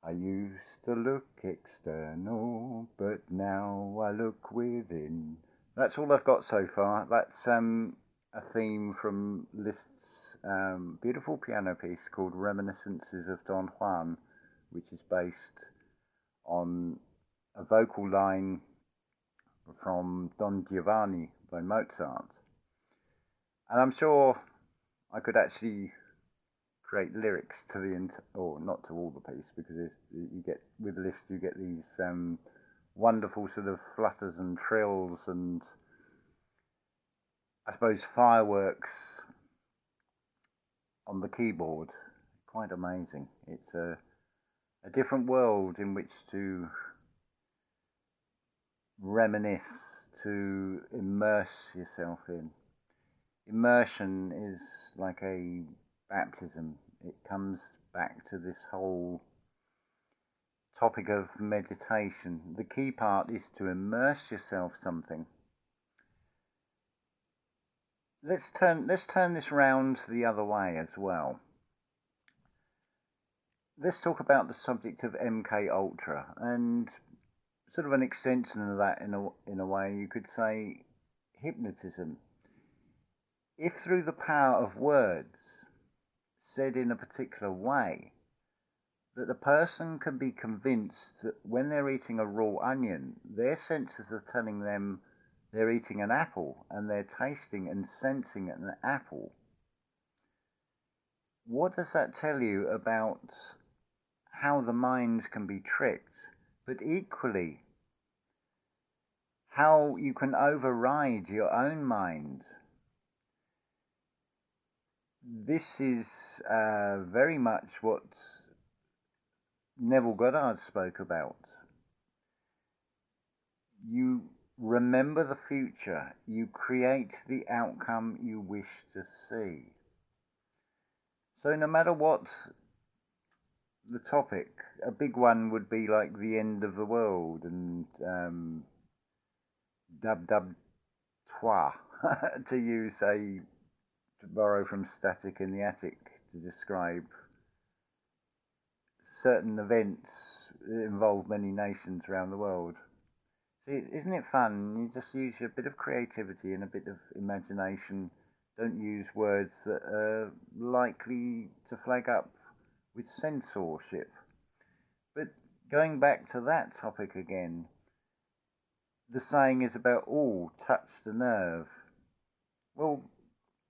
I used to look external, but now I look within. That's all I've got so far. That's a theme from Liszt's beautiful piano piece called Reminiscences of Don Juan, which is based on a vocal line from Don Giovanni by Mozart. And I'm sure I could actually create lyrics to or not to all the piece, because you get with Liszt you get these wonderful sort of flutters and trills and I suppose fireworks on the keyboard. Quite amazing. It's a different world in which to reminisce, to immerse yourself in. Immersion is like a baptism. It comes back to this whole topic of meditation. The key part is to immerse yourself something. Let's turn this round the other way as well. Let's talk about the subject of MK Ultra and sort of an extension of that in a way you could say hypnotism. If through the power of words said in a particular way that the person can be convinced that when they're eating a raw onion, their senses are telling them they're eating an apple and they're tasting and sensing an apple. What does that tell you about how the mind can be tricked, but equally how you can override your own mind? This is very much what Neville Goddard spoke about. You remember the future, you create the outcome you wish to see. So no matter what the topic, a big one would be like the end of the world and dub dub toi, to use to borrow from Static in the Attic to describe certain events that involve many nations around the world. See, isn't it fun? You just use a bit of creativity and a bit of imagination. Don't use words that are likely to flag up with censorship. But going back to that topic again, the saying is about, oh, touch the nerve. Well,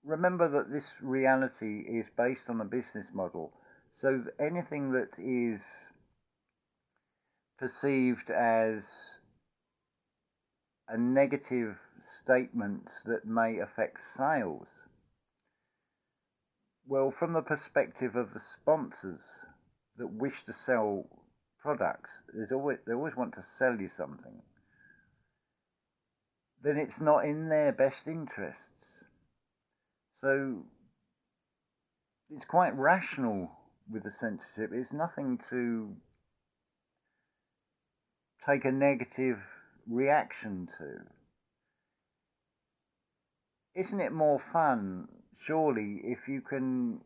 remember that this reality is based on a business model. So anything that is perceived as a negative statement that may affect sales, well, from the perspective of the sponsors that wish to sell products, they always want to sell you something, then it's not in their best interests. So it's quite rational with the censorship. It's nothing to take a negative reaction to. Isn't it more fun, surely, if you can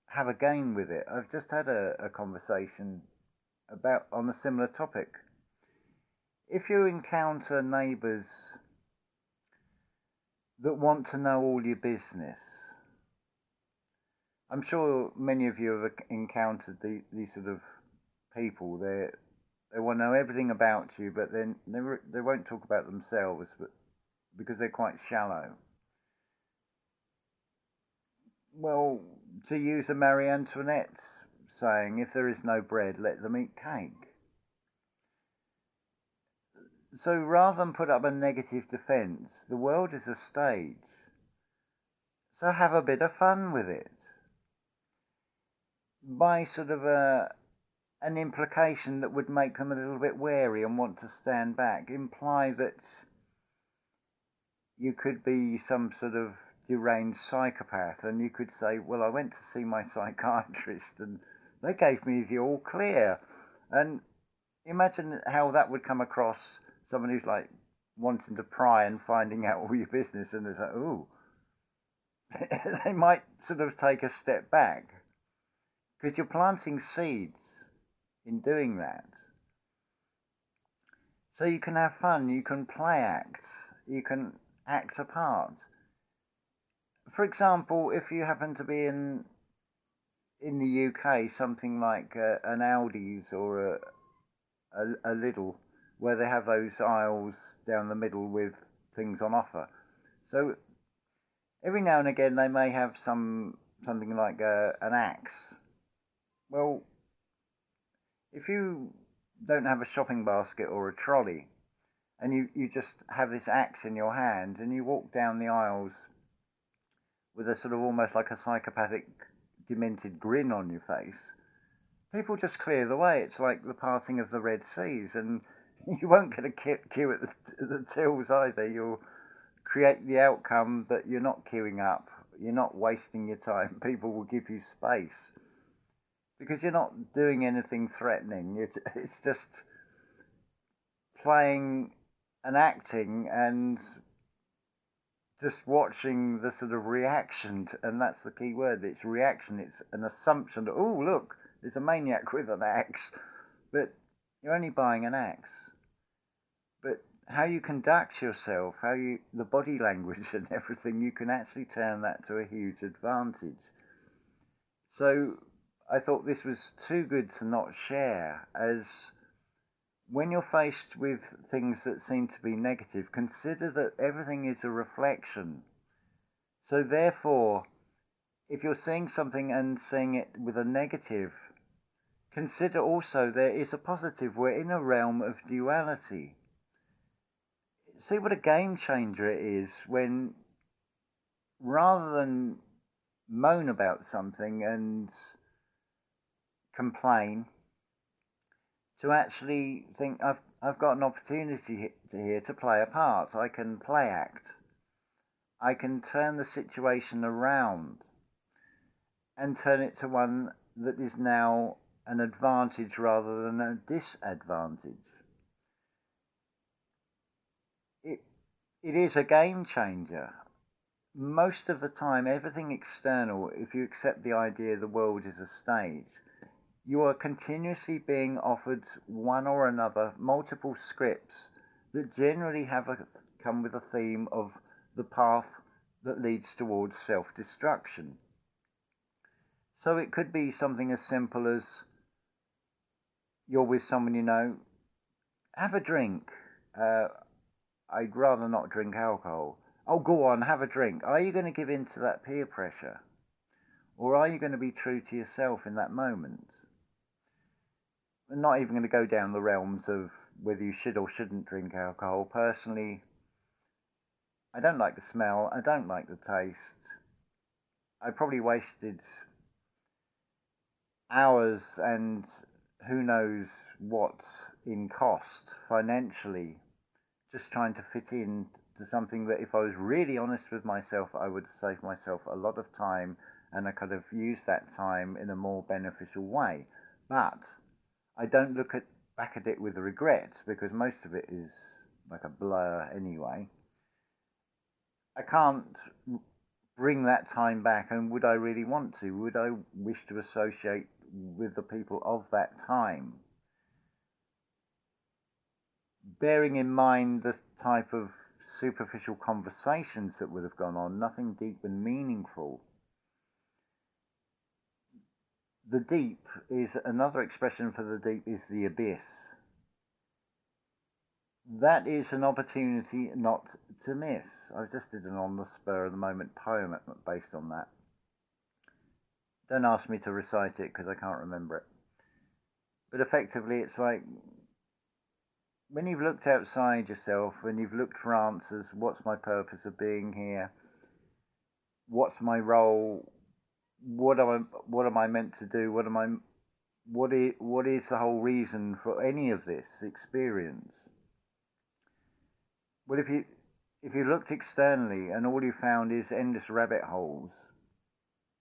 have a game with it? I've just had a conversation on a similar topic. If you encounter neighbours that want to know all your business, I'm sure many of you have encountered these sort of people. They want to know everything about you, but then they won't talk about themselves, but because they're quite shallow. Well, to use a Marie Antoinette saying, if there is no bread, let them eat cake. So rather than put up a negative defence, the world is a stage. So have a bit of fun with it. By sort of an implication that would make them a little bit wary and want to stand back. Imply that you could be some sort of deranged psychopath, and you could say, well, I went to see my psychiatrist and they gave me the all clear. And imagine how that would come across someone who's like wanting to pry and finding out all your business, and it's like, ooh, they might sort of take a step back because you're planting seeds. in doing that. So you can have fun, you can play act, you can act a part. For example, if you happen to be in the UK, something like an Aldi's or a Lidl, where they have those aisles down the middle with things on offer. So every now and again they may have something like an axe. Well, if you don't have a shopping basket or a trolley, and you just have this axe in your hand, and you walk down the aisles with a sort of almost like a psychopathic, demented grin on your face, people just clear the way. It's like the parting of the Red Seas, and you won't get a queue at the tills either. You'll create the outcome that you're not queuing up, you're not wasting your time. People will give you space because you're not doing anything threatening. It's just playing and acting and just watching the sort of reaction, and that's the key word. It's reaction. It's an assumption that, oh, look, there's a maniac with an axe, but you're only buying an axe. But how you conduct yourself, the body language and everything, you can actually turn that to a huge advantage. So I thought this was too good to not share, as when you're faced with things that seem to be negative, consider that everything is a reflection. So therefore, if you're seeing something and seeing it with a negative, consider also there is a positive. We're in a realm of duality. See what a game changer it is when, rather than moan about something and complain, to actually think, I've got an opportunity here to play a part. I can play act. I can turn the situation around and turn it to one that is now an advantage rather than a disadvantage. It is a game changer. Most of the time, everything external, if you accept the idea the world is a stage, you are continuously being offered one or another, multiple scripts that generally come with a theme of the path that leads towards self-destruction. So it could be something as simple as you're with someone you know, have a drink. I'd rather not drink alcohol. Oh, go on, have a drink. Are you going to give in to that peer pressure? Or are you going to be true to yourself in that moment? I'm not even going to go down the realms of whether you should or shouldn't drink alcohol. Personally, I don't like the smell. I don't like the taste. I probably wasted hours and who knows what in cost financially just trying to fit in to something that, if I was really honest with myself, I would save myself a lot of time, and I could have used that time in a more beneficial way. But I don't look back at it with regret, because most of it is like a blur anyway. I can't bring that time back, and would I really want to? Would I wish to associate with the people of that time? Bearing in mind the type of superficial conversations that would have gone on, nothing deep and meaningful. The deep is another expression for the deep is the abyss. That is an opportunity not to miss. I just did an on the spur of the moment poem based on that. Don't ask me to recite it because I can't remember it. But effectively, it's like when you've looked outside yourself, when you've looked for answers, what's my purpose of being here? What's my role? What am I meant to do? What is the whole reason for any of this experience? Well, if you looked externally and all you found is endless rabbit holes,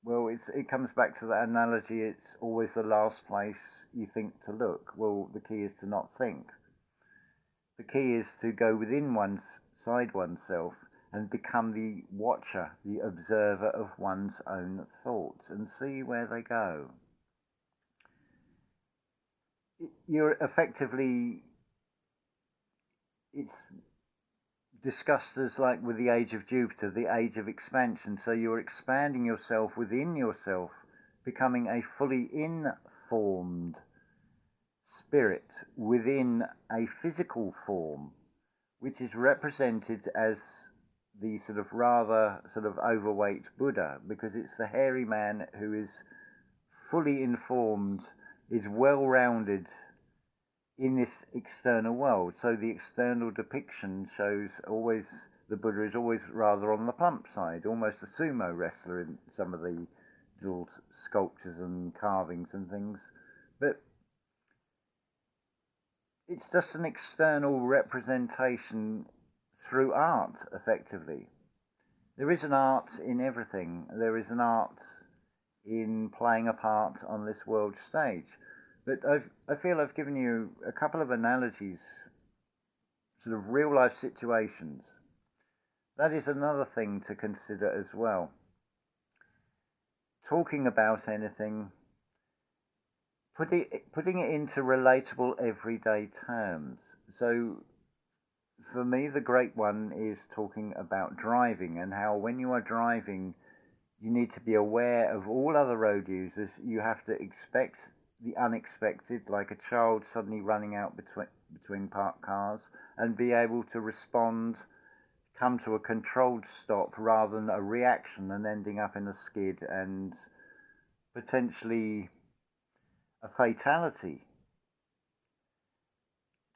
well, it comes back to that analogy. It's always the last place you think to look. Well, the key is to not think. The key is to go within oneself and become the watcher, the observer of one's own thoughts, and see where they go. you're effectively, it's discussed as like with the age of Jupiter, the age of expansion. So you're expanding yourself within yourself, becoming a fully informed spirit within a physical form, which is represented as the sort of rather sort of overweight Buddha, because it's the hairy man who is fully informed, is well rounded in this external world. So the external depiction shows always the Buddha is always rather on the plump side, almost a sumo wrestler in some of the little sculptures and carvings and things. But it's just an external representation through art, effectively. There is an art in everything. There is an art in playing a part on this world stage. But I feel I've given you a couple of analogies, sort of real life situations. That is another thing to consider as well. Talking about anything, putting it into relatable everyday terms. So for me, the great one is talking about driving, and how when you are driving, you need to be aware of all other road users. You have to expect the unexpected, like a child suddenly running out between parked cars, and be able to respond, come to a controlled stop rather than a reaction and ending up in a skid and potentially a fatality.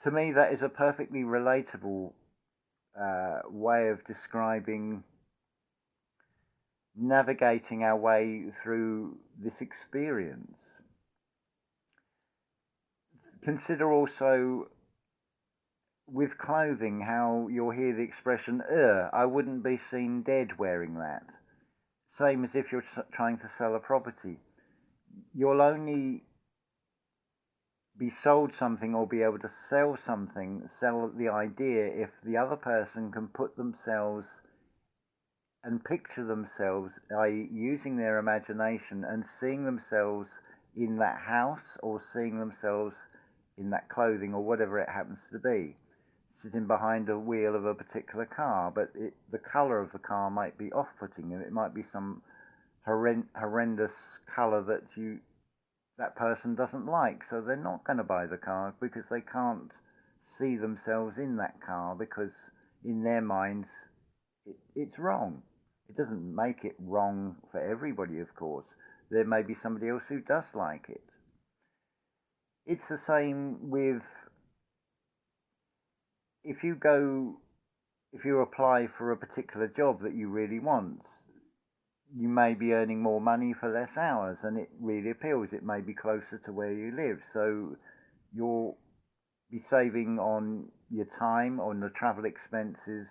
To me, that is a perfectly relatable way of describing navigating our way through this experience. Consider also with clothing how you'll hear the expression, I wouldn't be seen dead wearing that. Same as if you're trying to sell a property. You'll only be sold something or be able to sell something, sell the idea, if the other person can put themselves and picture themselves, i.e. using their imagination and seeing themselves in that house or seeing themselves in that clothing or whatever it happens to be, sitting behind a wheel of a particular car, but the colour of the car might be off-putting, and it might be some horrendous colour that person doesn't like, so they're not going to buy the car because they can't see themselves in that car, because in their minds it's wrong. It doesn't make it wrong for everybody, of course. There may be somebody else who does like it. It's the same with if you apply for a particular job that you really want. You may be earning more money for less hours, and it really appeals. It may be closer to where you live, so you'll be saving on your time, on the travel expenses.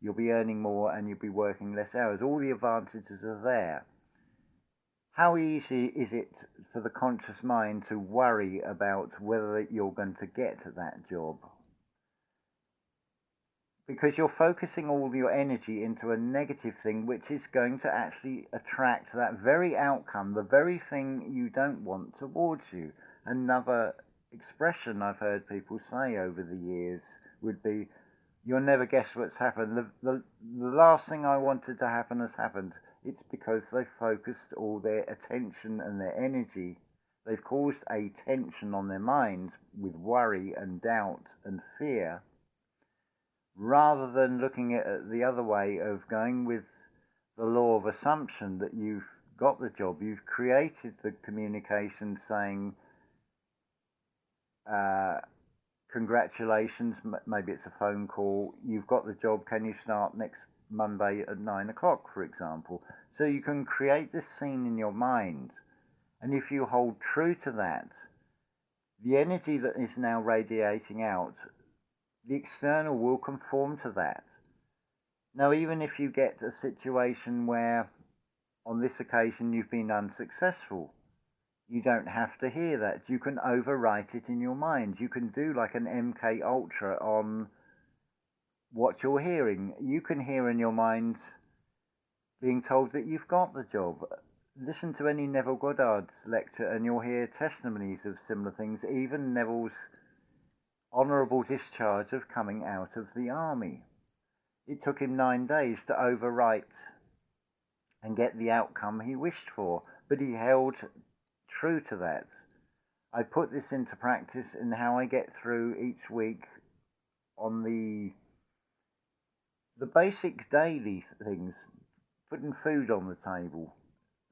You'll be earning more and you'll be working less hours. All the advantages are there. How easy is it for the conscious mind to worry about whether you're going to get that job? Because you're focusing all your energy into a negative thing, which is going to actually attract that very outcome, the very thing you don't want towards you. Another expression I've heard people say over the years would be, you'll never guess what's happened. The last thing I wanted to happen has happened. It's because they focused all their attention and their energy. They've caused a tension on their minds with worry and doubt and fear, rather than looking at it the other way of going with the law of assumption that you've got the job. You've created the communication saying, congratulations, maybe it's a phone call, you've got the job, can you start next Monday at 9 o'clock, for example. So you can create this scene in your mind, and if you hold true to that, the energy that is now radiating out, the external will conform to that. Now, even if you get a situation where on this occasion you've been unsuccessful, you don't have to hear that. You can overwrite it in your mind. You can do like an MK Ultra on what you're hearing. You can hear in your mind being told that you've got the job. listen to any Neville Goddard's lecture and you'll hear testimonies of similar things, even Neville's honourable discharge of coming out of the army. It took him 9 days to overwrite and get the outcome he wished for, but he held true to that. I put this into practice in how I get through each week on the basic daily things, putting food on the table,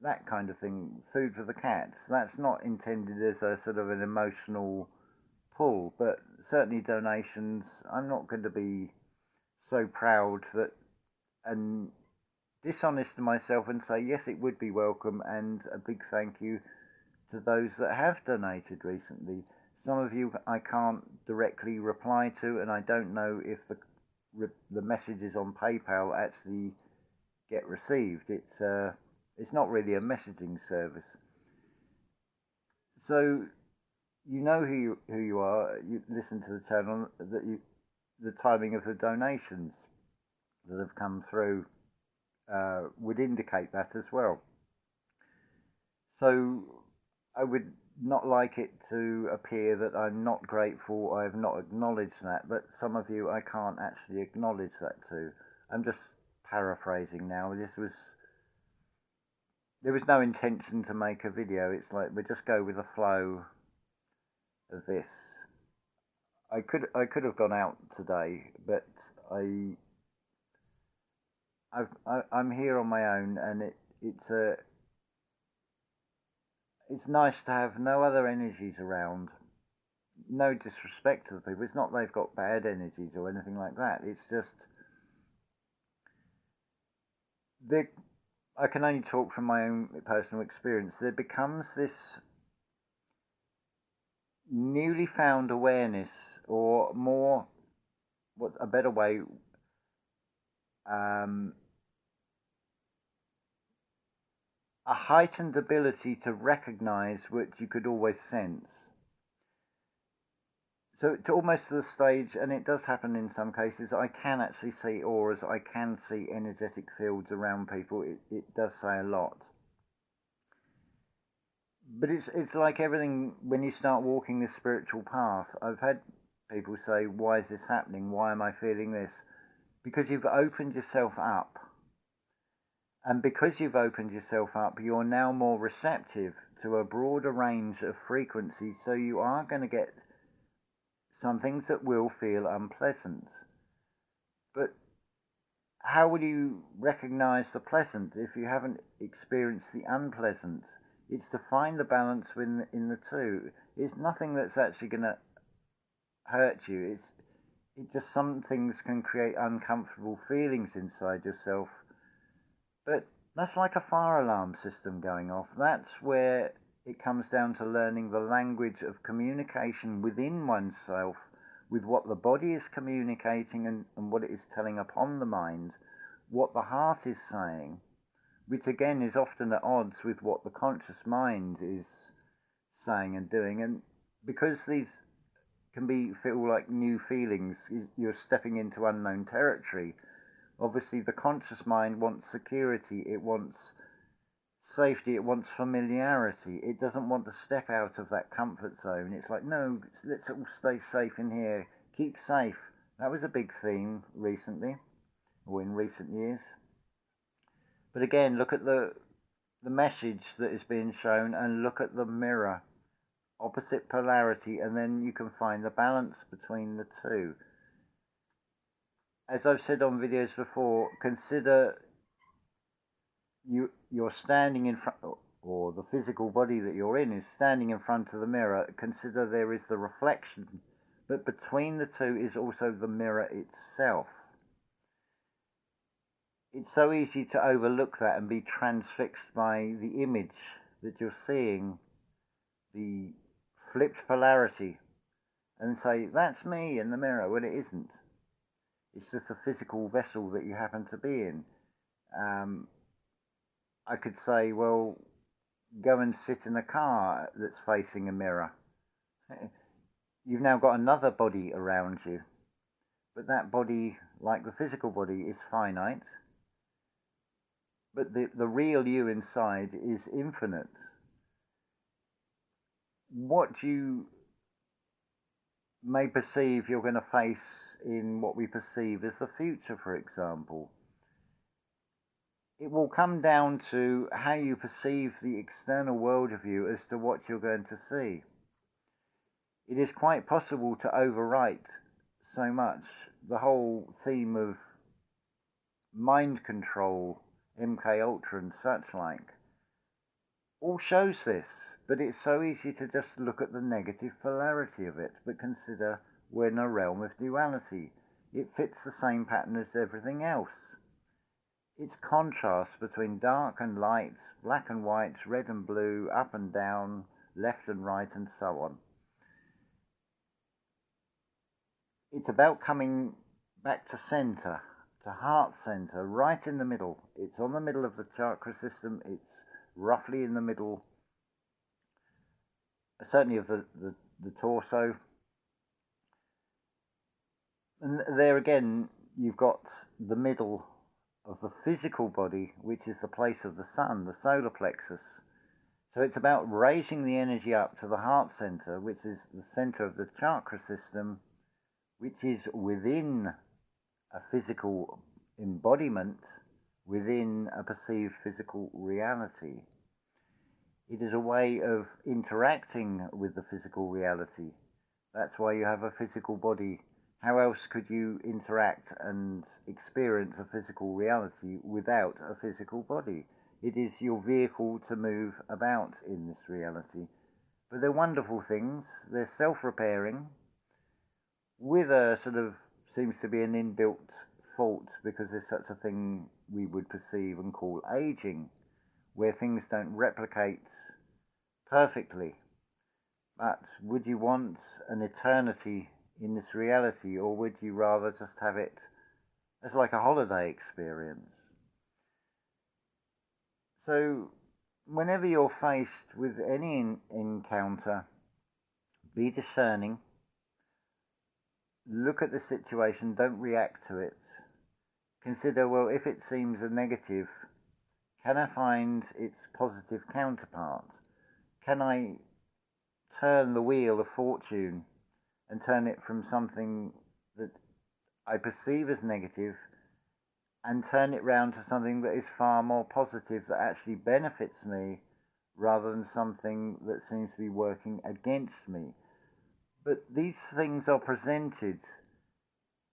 that kind of thing, food for the cats. That's not intended as a sort of an emotional pull, but certainly donations, I'm not going to be so proud that and dishonest to myself and say yes, it would be welcome, and a big thank you to those that have donated recently. Some of you I can't directly reply to, and I don't know if the messages on PayPal actually get received. It's not really a messaging service. So you know who you are. You listen to the channel. The timing of the donations that have come through would indicate that as well. So I would not like it to appear that I'm not grateful, I have not acknowledged that, but some of you I can't actually acknowledge that to. I'm just paraphrasing now. There was no intention to make a video. It's like we just go with the flow of this. I could have gone out today, but I'm here on my own, and it's nice to have no other energies around. No disrespect to the people. It's not they've got bad energies or anything like that. It's just I can only talk from my own personal experience. There becomes this newly found awareness, or more, what's a better way, a heightened ability to recognize what you could always sense. So to almost to the stage, and it does happen in some cases, I can actually see auras, I can see energetic fields around people. It does say a lot. But it's like everything when you start walking this spiritual path. I've had people say, why is this happening? Why am I feeling this? Because you've opened yourself up. And because you've opened yourself up, you're now more receptive to a broader range of frequencies. So you are going to get some things that will feel unpleasant. But how will you recognize the pleasant if you haven't experienced the unpleasant? It's to find the balance in the two. It's nothing that's actually going to hurt you. It just, some things can create uncomfortable feelings inside yourself. But that's like a fire alarm system going off. That's where it comes down to learning the language of communication within oneself with what the body is communicating and what it is telling upon the mind, what the heart is saying, which again is often at odds with what the conscious mind is saying and doing. And because these can feel like new feelings, you're stepping into unknown territory. Obviously the conscious mind wants security, it wants safety, it wants familiarity. It doesn't want to step out of that comfort zone. It's like, no, let's all stay safe in here. Keep safe. That was a big theme recently, or in recent years. But again, look at the message that is being shown and look at the mirror. Opposite polarity, and then you can find the balance between the two. As I've said on videos before, consider you're standing in front, or the physical body that you're in is standing in front of the mirror. Consider there is the reflection, but between the two is also the mirror itself. It's so easy to overlook that and be transfixed by the image that you're seeing, the flipped polarity, and say, that's me in the mirror, when it isn't. It's just a physical vessel that you happen to be in. I could say, well, go and sit in a car that's facing a mirror. You've now got another body around you. But that body, like the physical body, is finite. But the real you inside is infinite. What you may perceive you're going to face in what we perceive as the future, for example, it will come down to how you perceive the external world of you as to what you're going to see. It is quite possible to overwrite so much. The whole theme of mind control, MK Ultra and such like, all shows this, but it's so easy to just look at the negative polarity of it. But consider we're in a realm of duality. It fits the same pattern as everything else. It's contrast between dark and light, black and white, red and blue, up and down, left and right, and so on. It's about coming back to center, to heart center, right in the middle. It's on the middle of the chakra system. It's roughly in the middle, certainly of the torso. And there again, you've got the middle of the physical body, which is the place of the sun, the solar plexus. So it's about raising the energy up to the heart center, which is the center of the chakra system, which is within a physical embodiment, within a perceived physical reality. It is a way of interacting with the physical reality. That's why you have a physical body. How else could you interact and experience a physical reality without a physical body? It is your vehicle to move about in this reality. But they're wonderful things. They're self-repairing, with a sort of, seems to be an inbuilt fault, because there's such a thing we would perceive and call aging, where things don't replicate perfectly. But would you want an eternity in this reality, or would you rather just have it as like a holiday experience? So whenever you're faced with any encounter, be discerning. Look at the situation, don't react to it. Consider, well, if it seems a negative, can I find its positive counterpart? Can I turn the wheel of fortune and turn it from something that I perceive as negative and turn it round to something that is far more positive, that actually benefits me, rather than something that seems to be working against me? But these things are presented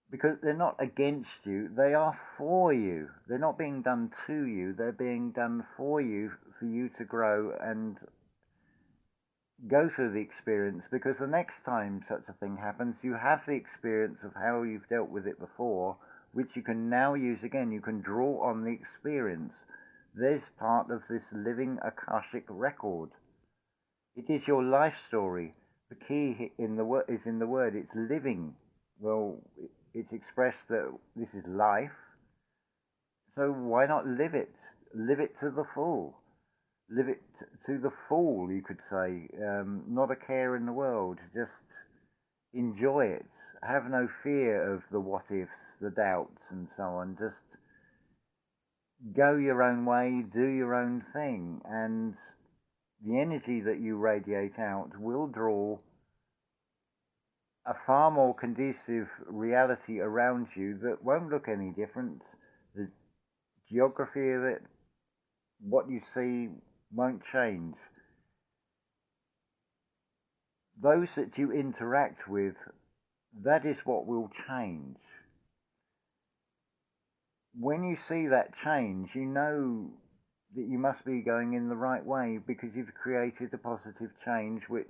because they're not against you, they are for you. They're not being done to you, they're being done for you to grow and go through the experience, because the next time such a thing happens, you have the experience of how you've dealt with it before, which you can now use again. You can draw on the experience. There's part of this living Akashic record. It is your life story. The key in the word is in the word. It's living. Well, it's expressed that this is life. So why not live it? Live it to the full. Live it to the full, you could say. Not a care in the world. Just enjoy it. Have no fear of the what ifs, the doubts, and so on. Just go your own way, do your own thing, and the energy that you radiate out will draw a far more conducive reality around you that won't look any different. The geography of it, what you see, won't change. Those that you interact with, that is what will change. When you see that change, you know that you must be going in the right way, because you've created a positive change which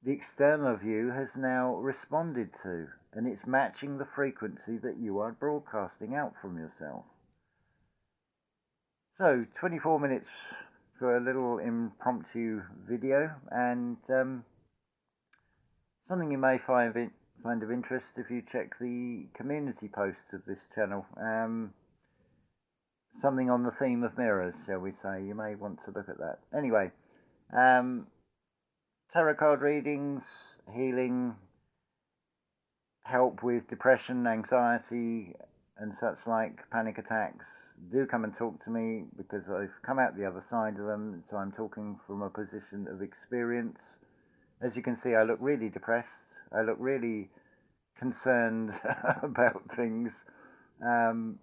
the external view has now responded to, and it's matching the frequency that you are broadcasting out from yourself. So 24 minutes for a little impromptu video, and something you may find of interest if you check the community posts of this channel. Something on the theme of mirrors, shall we say. You may want to look at that. Anyway, tarot card readings, healing, help with depression, anxiety, and such like, panic attacks, do come and talk to me, because I've come out the other side of them, so I'm talking from a position of experience. As you can see, I look really depressed. I look really concerned about things. Um,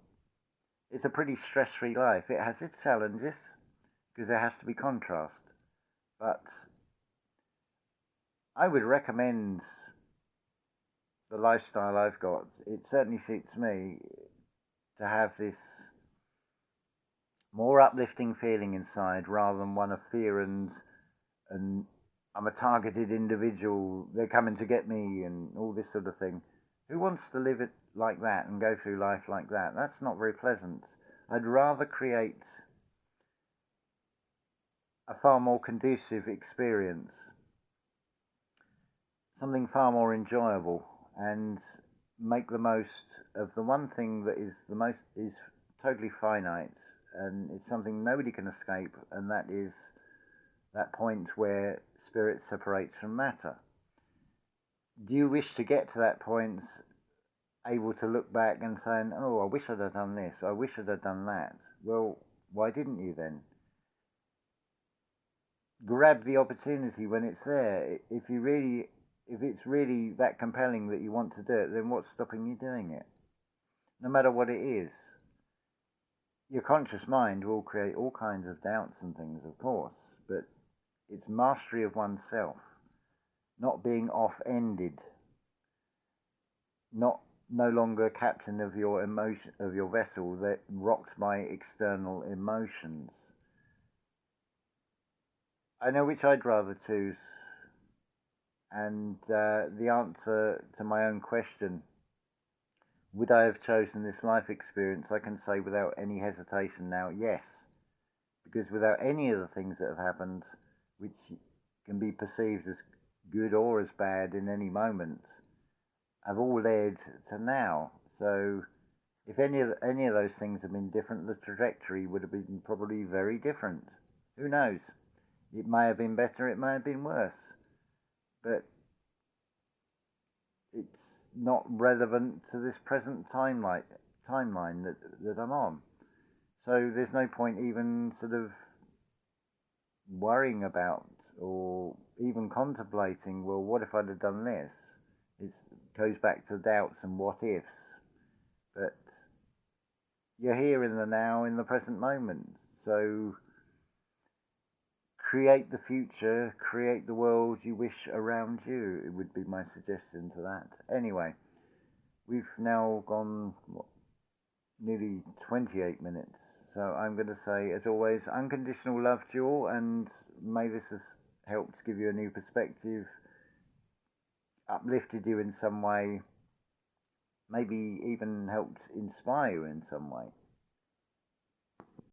it's a pretty stress-free life. It has its challenges, because there has to be contrast. But I would recommend the lifestyle I've got. It certainly suits me to have this more uplifting feeling inside, rather than one of fear and I'm a targeted individual, they're coming to get me, and all this sort of thing. Who wants to live it like that and go through life like that? That's not very pleasant. I'd rather create a far more conducive experience, something far more enjoyable, and make the most of the one thing that is totally finite, and it's something nobody can escape, and that is that point where spirit separates from matter. Do you wish to get to that point, able to look back and saying, "Oh, I wish I'd have done this, I wish I'd have done that"? Well, why didn't you then? Grab the opportunity when it's there. If it's really that compelling that you want to do it, then what's stopping you doing it? No matter what it is. Your conscious mind will create all kinds of doubts and things, of course, but it's mastery of oneself, not being off-ended, not no longer captain of your emotion, of your vessel that rocked by external emotions. I know which I'd rather choose, and the answer to my own question, would I have chosen this life experience, I can say without any hesitation now, yes. Because without any of the things that have happened, which can be perceived as good or as bad in any moment, have all led to now. So if any of those things had been different, the trajectory would have been probably very different. Who knows? It may have been better, it may have been worse. But it's not relevant to this present timeline that I'm on. So there's no point even sort of worrying about or even contemplating, well, what if I'd have done this? It goes back to doubts and what ifs. But you're here in the now, in the present moment. So create the future, create the world you wish around you. It would be my suggestion to that. Anyway, we've now gone nearly 28 minutes. So I'm going to say, as always, unconditional love to you all, and may this has helped give you a new perspective, uplifted you in some way, maybe even helped inspire you in some way.